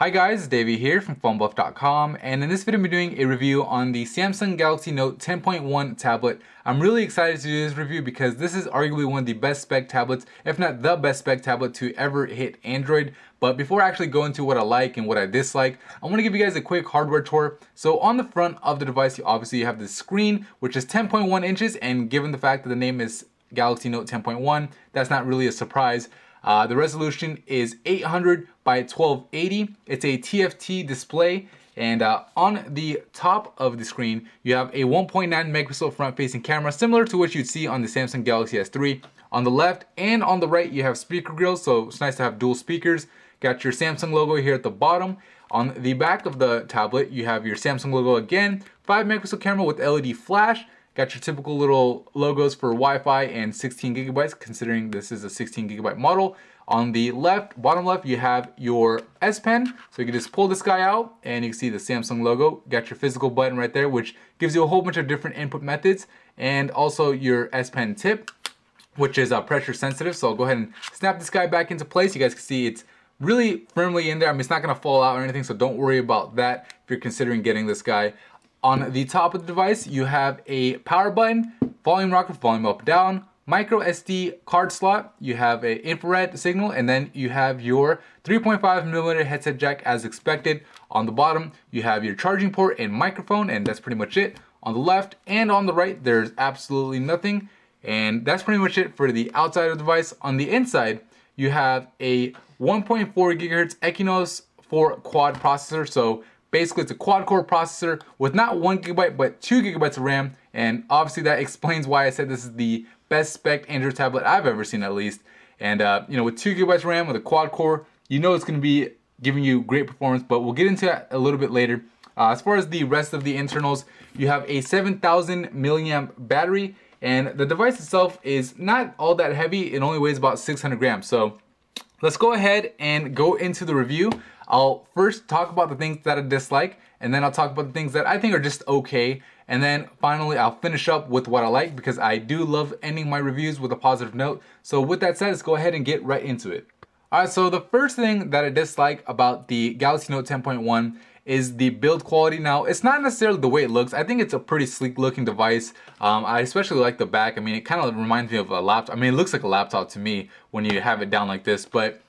Hi guys, Davey here from PhoneBuff.com, and in this video I'm doing a review on the Samsung Galaxy Note 10.1 tablet. I'm really excited to do this review because this is arguably one of the best spec tablets, if not the best spec tablet to ever hit Android. But before I actually go into what I like and what I dislike, I want to give you guys a quick hardware tour. So on the front of the device, you obviously have the screen, which is 10.1 inches, and given the fact that the name is Galaxy Note 10.1, that's not really a surprise. The resolution is 800 by 1280. It's a TFT display, and on the top of the screen you have a 1.9 megapixel front-facing camera, similar to what you'd see on the Samsung Galaxy S3. On the left and on the right you have speaker grills, so it's nice to have dual speakers. Got your Samsung logo here at the bottom. On the back of the tablet you have your Samsung logo again, 5 megapixel camera with LED flash. Got your typical little logos for Wi-Fi and 16 gigabytes, considering this is a 16 gigabyte model. On the left, bottom left, you have your S Pen. So you can just pull this guy out and you can see the Samsung logo. Got your physical button right there, which gives you a whole bunch of different input methods. And also your S Pen tip, which is pressure sensitive. So I'll go ahead and snap this guy back into place. You guys can see it's really firmly in there. I mean, it's not gonna fall out or anything, so don't worry about that if you're considering getting this guy. On the top of the device, you have a power button, volume rocker, volume up, down, micro SD card slot, you have an infrared signal, and then you have your 3.5mm headset jack as expected. On the bottom, you have your charging port and microphone, and that's pretty much it. On the left and on the right, there's absolutely nothing, and that's pretty much it for the outside of the device. On the inside, you have a 1.4 gigahertz Exynos 4 quad processor, so basically, it's a quad-core processor with not 1 gigabyte, but 2 gigabytes of RAM, and obviously that explains why I said this is the best spec Android tablet I've ever seen, at least. And you know, with 2 gigabytes of RAM with a quad-core, you know it's going to be giving you great performance, but we'll get into that a little bit later. As far as the rest of the internals, you have a 7,000 milliamp battery, and the device itself is not all that heavy. It only weighs about 600 grams. So let's go ahead and go into the review. I'll first talk about the things that I dislike, and then I'll talk about the things that I think are just okay, and then finally I'll finish up with what I like, because I do love ending my reviews with a positive note. So with that said, let's go ahead and get right into it. Alright, so the first thing that I dislike about the Galaxy Note 10.1 is the build quality. Now, it's not necessarily the way it looks. I think it's a pretty sleek looking device. I especially like the back. I mean, it kind of reminds me of a laptop. I mean, it looks like a laptop to me when you have it down like this, but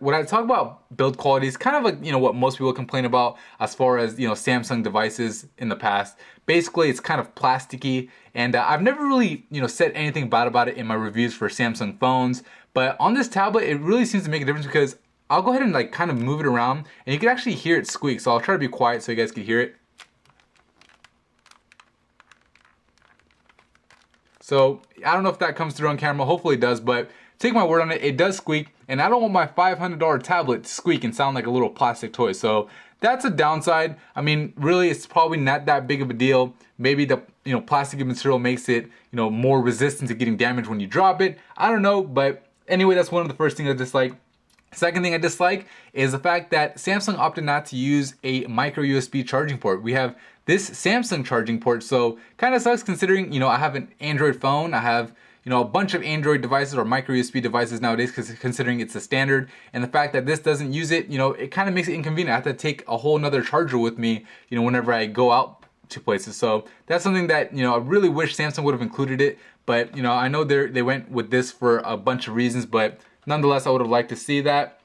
when I talk about build quality, it's kind of like, you know, what most people complain about as far as, you know, Samsung devices in the past. Basically, it's kind of plasticky, and I've never really, you know, said anything bad about it in my reviews for Samsung phones. But on this tablet, it really seems to make a difference, because I'll go ahead and like kind of move it around, and you can actually hear it squeak. So I'll try to be quiet so you guys can hear it. So I don't know if that comes through on camera. Hopefully it does, but take my word on it, it does squeak, and I don't want my $500 tablet to squeak and sound like a little plastic toy. So that's a downside. I mean, really, it's probably not that big of a deal. Maybe the, you know, plastic material makes it, you know, more resistant to getting damaged when you drop it. I don't know, but anyway, that's one of the first things I dislike. Second thing I dislike is the fact that Samsung opted not to use a micro USB charging port. We have this Samsung charging port, so kind of sucks considering, you know, I have an Android phone. I have, you know, a bunch of Android devices or micro USB devices nowadays, because considering it's a standard, and the fact that this doesn't use it, you know, it kind of makes it inconvenient. I have to take a whole nother charger with me, you know, whenever I go out to places. So that's something that, you know, I really wish Samsung would have included it, but, you know, I know they went with this for a bunch of reasons, but nonetheless, I would have liked to see that.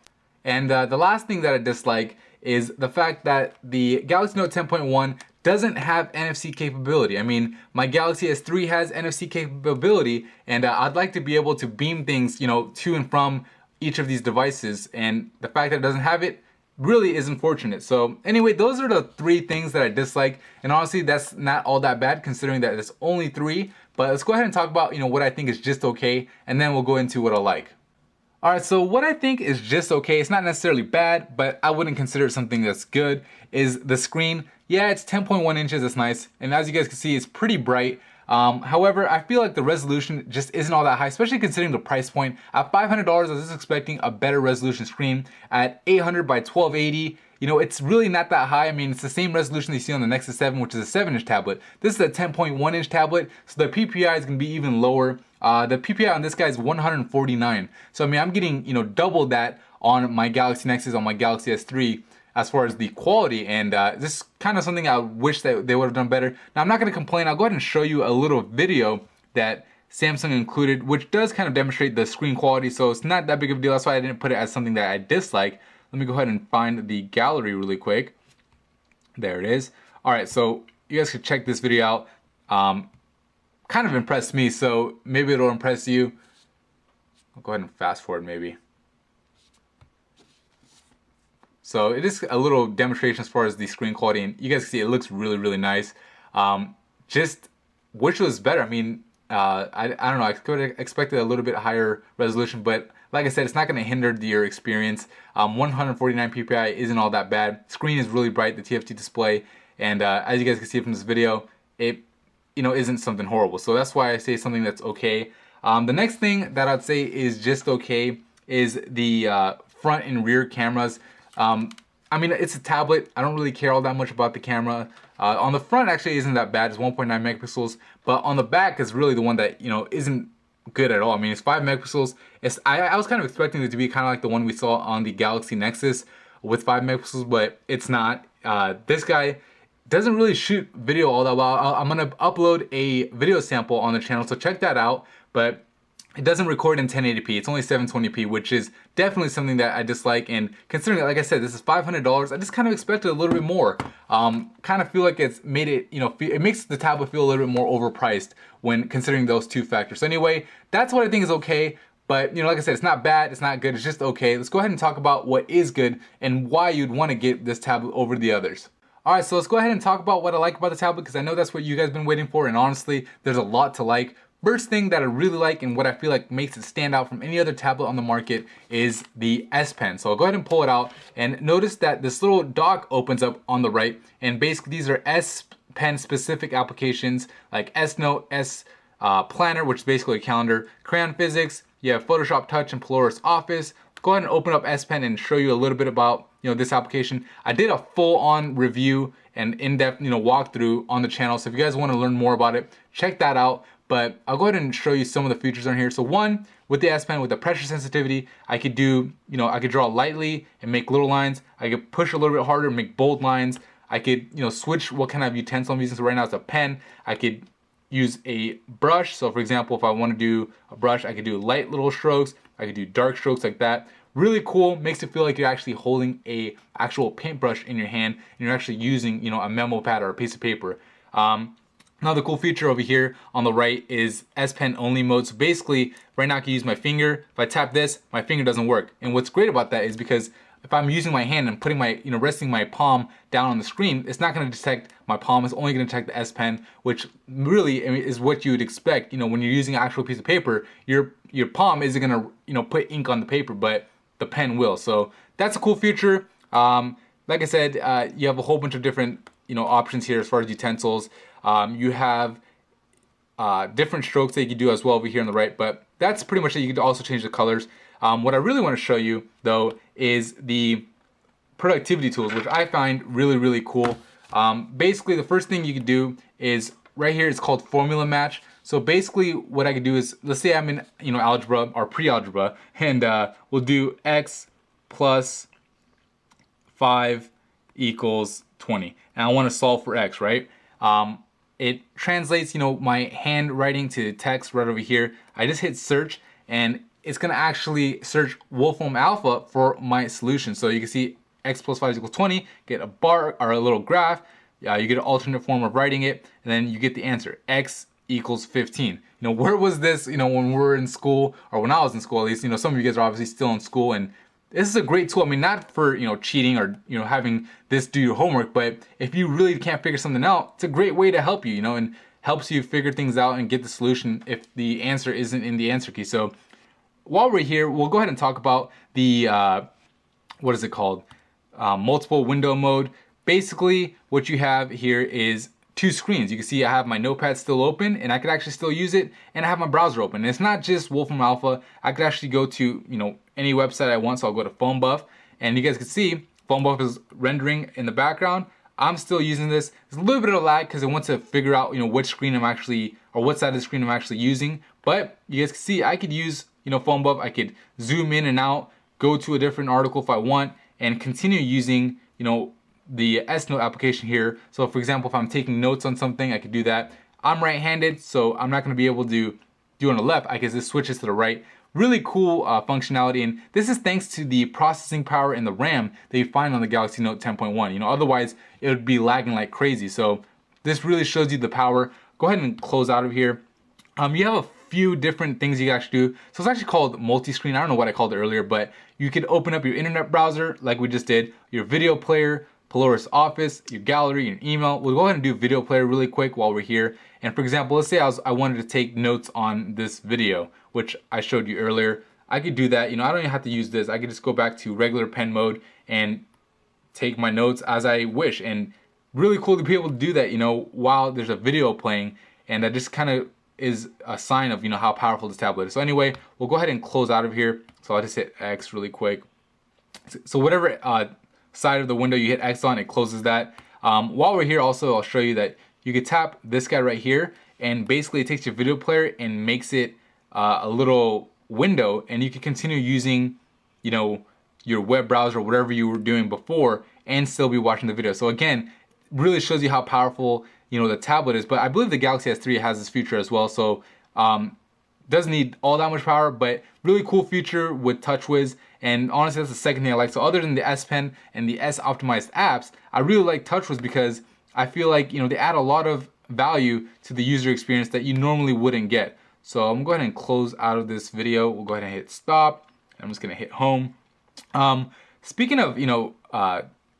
And the last thing that I dislike is the fact that the Galaxy Note 10.1 doesn't have NFC capability. I mean, my Galaxy S3 has NFC capability, and I'd like to be able to beam things, you know, to and from each of these devices, and the fact that it doesn't have it really is unfortunate. So anyway, those are the three things that I dislike, and honestly, that's not all that bad considering that it's only three. But let's go ahead and talk about, you know, what I think is just okay, and then we'll go into what I like. Alright, so what I think is just okay, it's not necessarily bad, but I wouldn't consider it something that's good, is the screen. Yeah, it's 10.1 inches, it's nice, and as you guys can see, it's pretty bright. However, I feel like the resolution just isn't all that high, especially considering the price point. At $500, I was just expecting a better resolution screen. At 800 by 1280, you know, it's really not that high. I mean, it's the same resolution you see on the Nexus 7, which is a 7-inch tablet. This is a 10.1 inch tablet, so the PPI is going to be even lower. The PPI on this guy is 149. So I mean, I'm getting, you know, double that on my Galaxy Nexus, on my Galaxy S3. as far as the quality, and this is kind of something I wish that they would have done better. Now I'm not going to complain. I'll go ahead and show you a little video that Samsung included, which does kind of demonstrate the screen quality, so it's not that big of a deal. That's why I didn't put it as something that I dislike. Let me go ahead and find the gallery really quick. There it is. All right, so you guys can check this video out. Kind of impressed me, so maybe it'll impress you. I'll go ahead and fast forward maybe. So it is a little demonstration as far as the screen quality, and you guys can see it looks really, really nice. Just wish it was better. I mean, I don't know, I could have expected a little bit higher resolution, but like I said, it's not going to hinder your experience. 149 ppi isn't all that bad. Screen is really bright, the TFT display, and as you guys can see from this video, it isn't something horrible. So that's why I say something that's okay. The next thing that I'd say is just okay is the front and rear cameras. I mean, it's a tablet. I don't really care all that much about the camera. On the front actually isn't that bad. It's 1.9 megapixels, but on the back is really the one that, isn't good at all. I mean, it's 5 megapixels. I was kind of expecting it to be kind of like the one we saw on the Galaxy Nexus with 5 megapixels, but it's not. This guy doesn't really shoot video all that well. I'm gonna upload a video sample on the channel, so check that out, but it doesn't record in 1080p. It's only 720p, which is definitely something that I dislike. And considering that, like I said, this is $500, I just kind of expected a little bit more. Kind of feel like it's made it, it makes the tablet feel a little bit more overpriced when considering those two factors. So anyway, that's what I think is okay. But, like I said, it's not bad, it's not good, it's just okay. Let's go ahead and talk about what is good and why you'd want to get this tablet over the others. Alright, so let's go ahead and talk about what I like about the tablet, because I know that's what you guys have been waiting for, and honestly, there's a lot to like. First thing that I really like and what I feel like makes it stand out from any other tablet on the market is the S Pen. So I'll go ahead and pull it out, and notice that this little dock opens up on the right, and basically these are S Pen specific applications like S Note, S Planner, which is basically a calendar, Crayon Physics, you have Photoshop Touch and Polaris Office. Go ahead and open up S Pen and show you a little bit about this application. I did a full-on review and in-depth walkthrough on the channel, so if you guys want to learn more about it, check that out. But I'll go ahead and show you some of the features on here. So one, with the S Pen, with the pressure sensitivity, I could do, I could draw lightly and make little lines. I could push a little bit harder and make bold lines. I could, switch what kind of utensil I'm using. So right now it's a pen. I could use a brush. So for example, if I want to do a brush, I could do light little strokes. I could do dark strokes like that. Really cool, makes it feel like you're actually holding a actual paintbrush in your hand and you're actually using, a memo pad or a piece of paper. Another cool feature over here on the right is S Pen only mode. So basically, right now I can use my finger. If I tap this, my finger doesn't work. And what's great about that is because if I'm using my hand and putting my, resting my palm down on the screen, it's not going to detect my palm. It's only going to detect the S Pen, which really is what you would expect. When you're using an actual piece of paper, your palm isn't going to, put ink on the paper, but the pen will. So that's a cool feature. Like I said, you have a whole bunch of different, options here as far as utensils. You have different strokes that you can do as well over here on the right, but that's pretty much it. You can also change the colors. What I really want to show you though is the productivity tools, which I find really, really cool. Basically, the first thing you can do is right here, it's called Formula Match. So basically what I could do is, let's say I'm in algebra or pre-algebra, and we'll do x plus 5 equals 20. And I want to solve for x, right? It translates, my handwriting to text right over here. I just hit search, and it's gonna actually search Wolfram Alpha for my solution. So you can see x plus 5 equals 20, get a bar or a little graph. You get an alternate form of writing it, and then you get the answer, x equals 15. Where was this, when we were in school, or when I was in school at least, some of you guys are obviously still in school, and this is a great tool. I mean, not for, cheating or, having this do your homework, but if you really can't figure something out, it's a great way to help you, and helps you figure things out and get the solution if the answer isn't in the answer key. So while we're here, we'll go ahead and talk about the, what is it called? Multiple window mode. Basically, what you have here is two screens. You can see I have my notepad still open, and I could actually still use it, and I have my browser open. And it's not just Wolfram Alpha. I could actually go to, any website I want. So I'll go to PhoneBuff, and you guys can see PhoneBuff is rendering in the background. I'm still using this. There's a little bit of lag because it wants to figure out, which screen I'm actually, or what side of the screen I'm actually using. But you guys can see I could use, PhoneBuff. I could zoom in and out, go to a different article if I want, and continue using you know, the S Note application here. So for example, if I'm taking notes on something, I could do that. I'm right-handed, so I'm not going to be able to do on the left. I can just switch this to the right. Really cool functionality, and this is thanks to the processing power and the RAM that you find on the Galaxy Note 10.1. You know, otherwise it would be lagging like crazy. So this really shows you the power. Go ahead and close out of here. You have a few different things you can actually do. So it's actually called multi-screen. I don't know what I called it earlier, but you could open up your internet browser like we just did, your video player, Polaris Office, your gallery, your email. We'll go ahead and do video player really quick while we're here. And for example, let's say I wanted to take notes on this video, which I showed you earlier. I could do that. You know, I don't even have to use this. I could just go back to regular pen mode and take my notes as I wish. And really cool to be able to do that, you know, while there's a video playing. And that just kind of is a sign of, you know, how powerful this tablet is. So anyway, we'll go ahead and close out of here. So I'll just hit X really quick. So whatever side of the window you hit X on, it closes that. While we're here also, I'll show you that you could tap this guy right here, and basically it takes your video player and makes it a little window, and you can continue using, you know, your web browser or whatever you were doing before and still be watching the video. So again, really shows you how powerful, you know, the tablet is. But I believe the Galaxy S3 has this feature as well, so doesn't need all that much power, but really cool feature with TouchWiz. And honestly, that's the second thing I like. So other than the S Pen and the S optimized apps, I really like TouchWiz because I feel like, you know, they add a lot of value to the user experience that you normally wouldn't get. So I'm going to go ahead and close out of this video. We'll go ahead and hit stop. I'm just going to hit home. Speaking of, you know,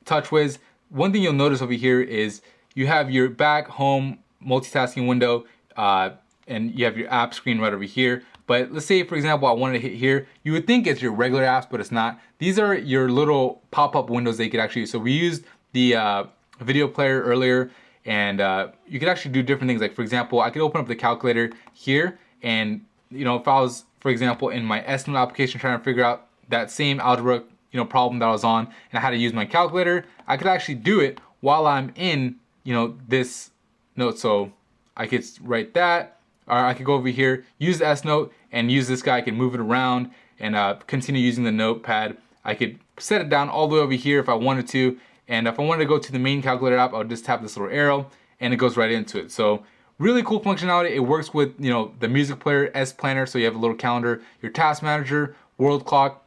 TouchWiz, one thing you'll notice over here is you have your back, home, multitasking window, and you have your app screen right over here. But let's say, for example, I wanted to hit here. You would think it's your regular apps, but it's not. These are your little pop-up windows they could actually use. So we used the video player earlier, and you could actually do different things. Like, for example, I could open up the calculator here, and, you know, if I was, for example, in my S Note application trying to figure out that same algebra, you know, problem that I was on, and I had to use my calculator, I could actually do it while I'm in, you know, this note. So I could write that. Or I could go over here, use the S Note, and use this guy. I can move it around and continue using the notepad. I could set it down all the way over here if I wanted to. And if I wanted to go to the main calculator app, I would just tap this little arrow, and it goes right into it. So really cool functionality. It works with, you know, the music player, S Planner, so you have a little calendar, your task manager, world clock,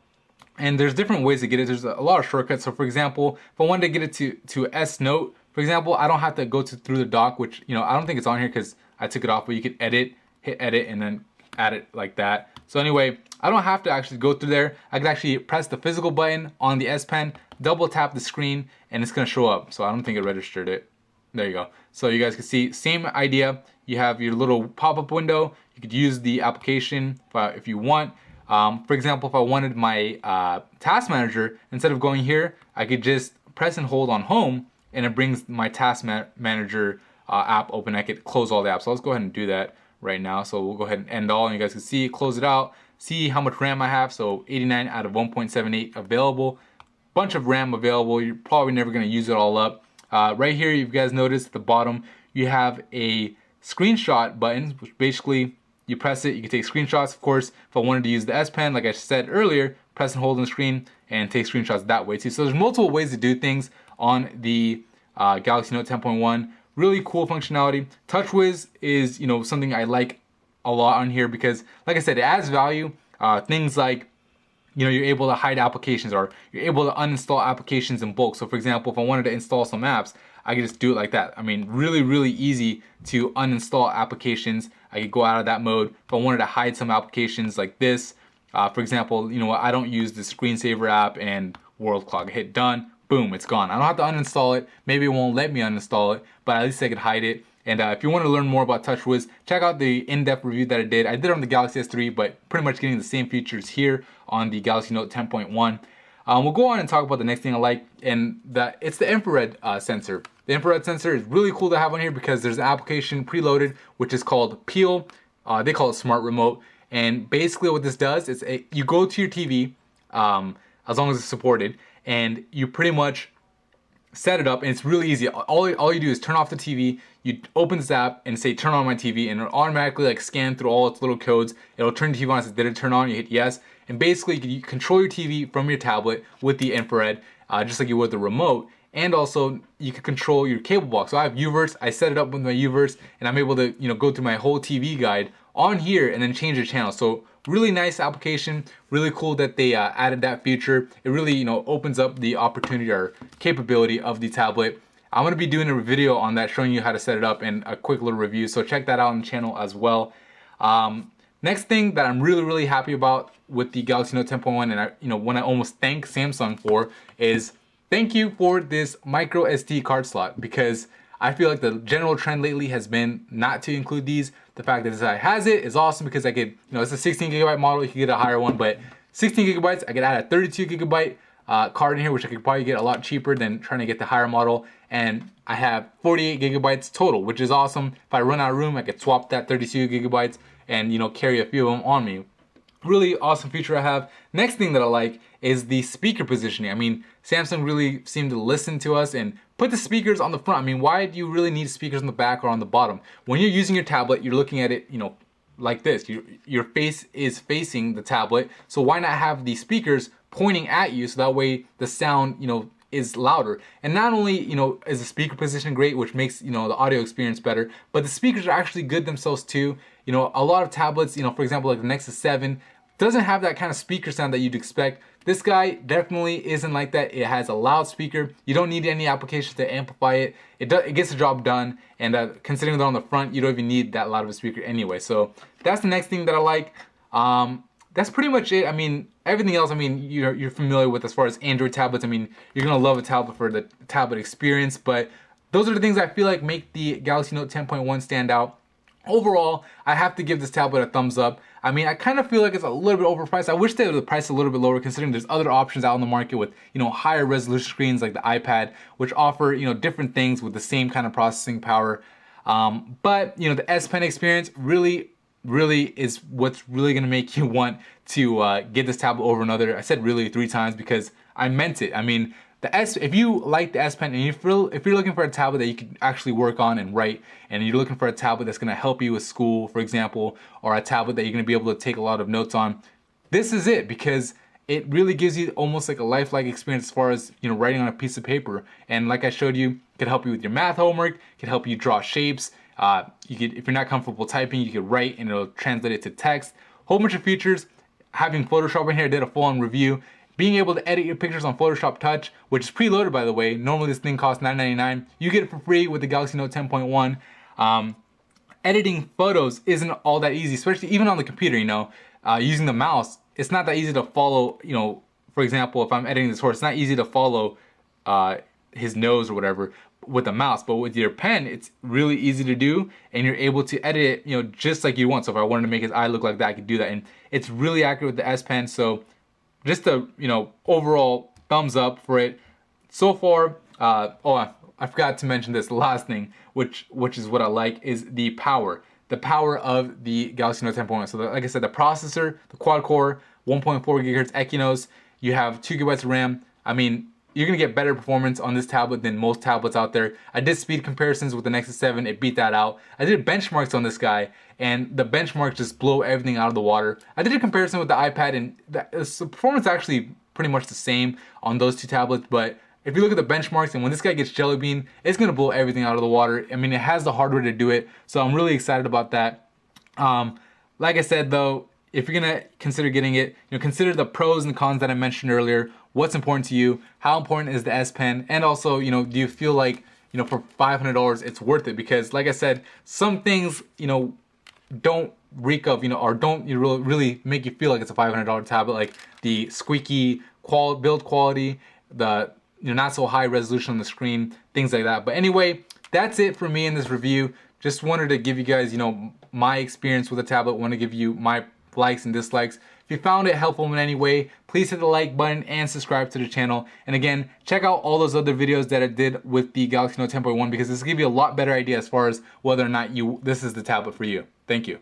and there's different ways to get it. There's a lot of shortcuts. So for example, if I wanted to get it to S Note, for example, I don't have to go through the dock, which, you know, I don't think it's on here because I took it off, but you can edit, hit edit, and then add it like that. So anyway, I don't have to actually go through there. I can actually press the physical button on the S Pen, double tap the screen, and it's gonna show up. So I don't think it registered it. There you go. So you guys can see, same idea. You have your little pop-up window. You could use the application if you want. For example, if I wanted my task manager, instead of going here, I could just press and hold on home, and it brings my task manager app open. I could close all the apps. So let's go ahead and do that right now. So we'll go ahead and end all, and you guys can see, close it out, see how much RAM I have. So 89 out of 1.78 available. Bunch of RAM available. You're probably never going to use it all up. Right here, you guys notice at the bottom, you have a screenshot button, which basically you press it, you can take screenshots. Of course, if I wanted to use the S Pen, like I said earlier, press and hold on the screen and take screenshots that way too. So there's multiple ways to do things on the Galaxy Note 10.1. Really cool functionality. TouchWiz is, you know, something I like a lot on here because, like I said, it adds value. Things like, you know, you're able to hide applications, or you're able to uninstall applications in bulk. So for example, if I wanted to install some apps, I could just do it like that. I mean, really, really easy to uninstall applications. I could go out of that mode. If I wanted to hide some applications like this, for example, you know what, I don't use the screensaver app and world clock. I hit done, boom, it's gone. I don't have to uninstall it. Maybe it won't let me uninstall it, but at least I could hide it. And if you want to learn more about TouchWiz, check out the in-depth review that I did. I did it on the Galaxy S3, but pretty much getting the same features here on the Galaxy Note 10.1. We'll go on and talk about the next thing I like, and it's the infrared sensor. The infrared sensor is really cool to have on here because there's an application preloaded which is called Peel. They call it Smart Remote, and basically what this does is you go to your TV, as long as it's supported, and you pretty much set it up, and it's really easy. All you do is turn off the TV, you open this app and say turn on my TV, and it'll automatically like scan through all its little codes. It'll turn the TV on, it says did it turn on, you hit yes, and basically you control your TV from your tablet with the infrared, just like you would the remote. and also you can control your cable box. So I have UVerse, I set it up with my UVerse, and I'm able to, go through my whole TV guide on here and then change the channel. So really nice application, really cool that they added that feature. It really, opens up the opportunity or capability of the tablet. I'm gonna be doing a video on that showing you how to set it up and a quick little review, so check that out on the channel as well. Next thing that I'm really happy about with the Galaxy Note 10.1, and one I almost thank Samsung for, is thank you for this micro SD card slot, because I feel like the general trend lately has been not to include these. The fact that this guy has it is awesome because I could, it's a 16 gigabyte model, you can get a higher one, but 16 gigabytes, I could add a 32 gigabyte card in here, which I could probably get a lot cheaper than trying to get the higher model. And I have 48 gigabytes total, which is awesome. If I run out of room, I could swap that 32 gigabytes and carry a few of them on me. Really awesome feature I have. Next thing that I like is the speaker positioning. I mean, Samsung really seemed to listen to us and put the speakers on the front. I mean, why do you really need speakers on the back or on the bottom? When you're using your tablet, you're looking at it, like this. Your face is facing the tablet, so why not have the speakers pointing at you, so that way the sound, is louder. And not only, is the speaker position great, which makes, the audio experience better, but the speakers are actually good themselves too. A lot of tablets, for example, like the Nexus 7, doesn't have that kind of speaker sound that you'd expect. This guy definitely isn't like that. It has a loud speaker. You don't need any applications to amplify it. It gets the job done, and considering they're on the front, you don't even need that loud of a speaker anyway. So that's the next thing that I like. That's pretty much it. I mean, everything else, you're familiar with as far as Android tablets. I mean, you're gonna love a tablet for the tablet experience, but those are the things I feel like make the Galaxy Note 10.1 stand out. Overall, I have to give this tablet a thumbs up. I mean, I kind of feel like it's a little bit overpriced. I wish they would have priced a little bit lower, considering there's other options out in the market with, higher resolution screens like the iPad, which offer, different things with the same kind of processing power. But, the S Pen experience really is what's really gonna make you want to get this tablet over another. I said really 3 times because I meant it. I mean, if you like the S Pen and if you're looking for a tablet that you can actually work on and write, and you're looking for a tablet that's gonna help you with school, for example, or a tablet that you're gonna be able to take a lot of notes on, this is it, because it really gives you almost like a lifelike experience as far as writing on a piece of paper. And like I showed you, it can help you with your math homework, it can help you draw shapes. If you're not comfortable typing, you can write and it'll translate it to text. Whole bunch of features. Having Photoshop in here, I did a full-on review. Being able to edit your pictures on Photoshop Touch, which is preloaded by the way. Normally this thing costs $9.99. You get it for free with the Galaxy Note 10.1. Editing photos isn't all that easy, especially even on the computer, using the mouse. It's not that easy to follow, for example, if I'm editing this horse, it's not easy to follow his nose or whatever with a mouse, but with your pen, it's really easy to do, and you're able to edit it, just like you want. So if I wanted to make his eye look like that, I could do that, and it's really accurate with the S Pen. So just a overall thumbs up for it so far. I forgot to mention this last thing, which is what I like, is the power of the Galaxy Note 10.1. So like I said, the processor, the quad core, 1.4 gigahertz Exynos. You have 2 gigabytes of RAM. I mean, you're gonna get better performance on this tablet than most tablets out there. I did speed comparisons with the Nexus 7, it beat that out. I did benchmarks on this guy, and the benchmarks just blow everything out of the water. I did a comparison with the iPad, and the performance is actually pretty much the same on those two tablets, but if you look at the benchmarks, and when this guy gets Jelly Bean, it's gonna blow everything out of the water. I mean, it has the hardware to do it, so I'm really excited about that. Like I said though, if you're gonna consider getting it, consider the pros and cons that I mentioned earlier. What's important to you? How important is the S Pen? And also, do you feel like, for $500 it's worth it? Because like I said, some things, don't reek of, or don't really make you feel like it's a $500 tablet, like the squeaky build quality, the not so high resolution on the screen, things like that. But anyway, that's it for me in this review. Just wanted to give you guys, my experience with the tablet. Want to give you my likes and dislikes. If you found it helpful in any way, please hit the like button and subscribe to the channel. And again, check out all those other videos that I did with the Galaxy Note 10.1, because this will give you a lot better idea as far as whether or not this is the tablet for you. Thank you.